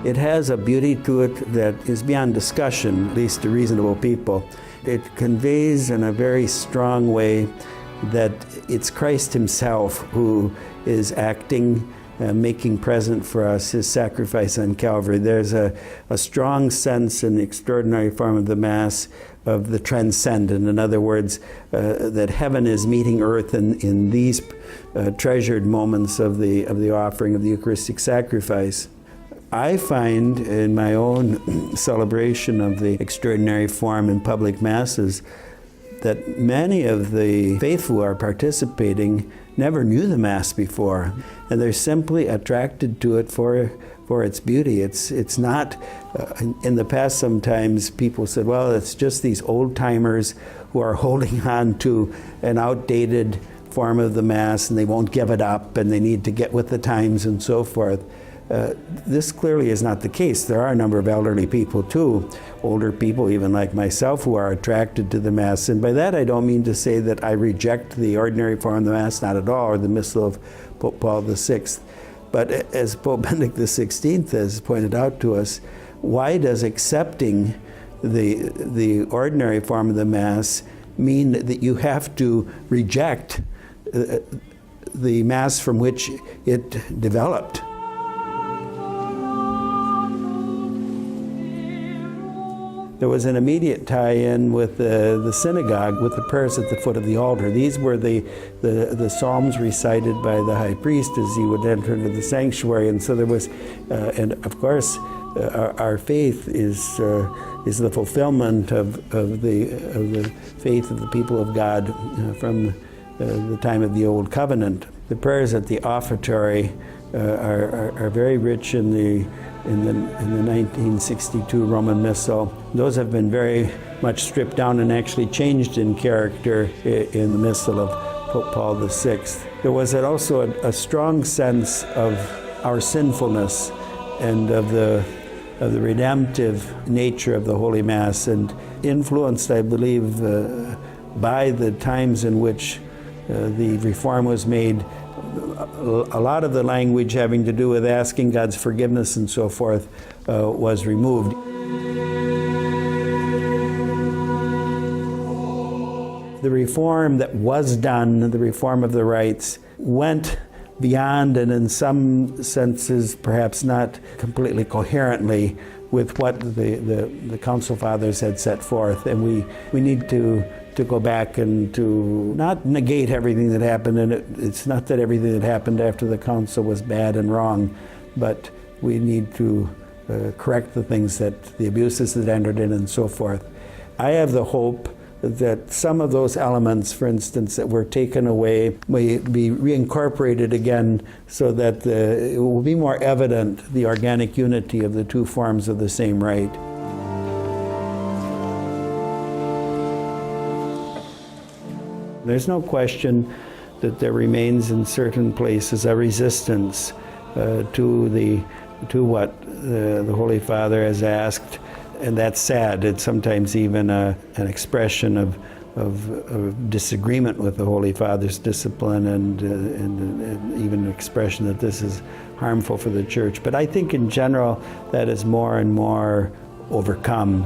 It has a beauty to it that is beyond discussion, at least to reasonable people. It conveys in a very strong way that it's Christ himself who is acting, making present for us his sacrifice on Calvary. There's a strong sense in the extraordinary form of the Mass of the transcendent. In other words, that heaven is meeting earth in these treasured moments of the offering of the Eucharistic sacrifice. I find in my own celebration of the extraordinary form in public Masses that many of the faithful who are participating never knew the Mass before, and they're simply attracted to it for its beauty. It's not, in the past sometimes people said, well, it's just these old-timers who are holding on to an outdated form of the Mass and they won't give it up and they need to get with the times and so forth. This clearly is not the case. There are a number of elderly people too, older people even like myself, who are attracted to the Mass. And by that I don't mean to say that I reject the ordinary form of the Mass, not at all, or the Missal of Pope Paul VI. But as Pope Benedict XVI has pointed out to us, why does accepting the ordinary form of the Mass mean that you have to reject the Mass from which it developed? There was an immediate tie-in with the synagogue, with the prayers at the foot of the altar. These were the psalms recited by the high priest as he would enter into the sanctuary. And so there was, and of course, our faith is the fulfillment of the faith of the people of God from the time of the Old Covenant. The prayers at the offertory are very rich in the 1962 Roman Missal. Those have been very much stripped down and actually changed in character in the Missal of Pope Paul VI. There was also a strong sense of our sinfulness and of the redemptive nature of the Holy Mass, and influenced, I believe, by the times in which the Reform was made. A lot of the language having to do with asking God's forgiveness and so forth was removed. The reform that was done, the reform of the rites, went beyond and in some senses perhaps not completely coherently with what the Council Fathers had set forth. And we need to go back and to not negate everything that happened. And it's not that everything that happened after the Council was bad and wrong, but we need to correct the things the abuses that entered in and so forth. I have the hope that some of those elements, for instance, that were taken away may be reincorporated again so that it will be more evident the organic unity of the two forms of the same rite. There's no question that there remains in certain places a resistance to what the Holy Father has asked, and that's sad. It's sometimes even an expression of disagreement with the Holy Father's discipline, and even an expression that this is harmful for the Church. But I think in general that is more and more overcome.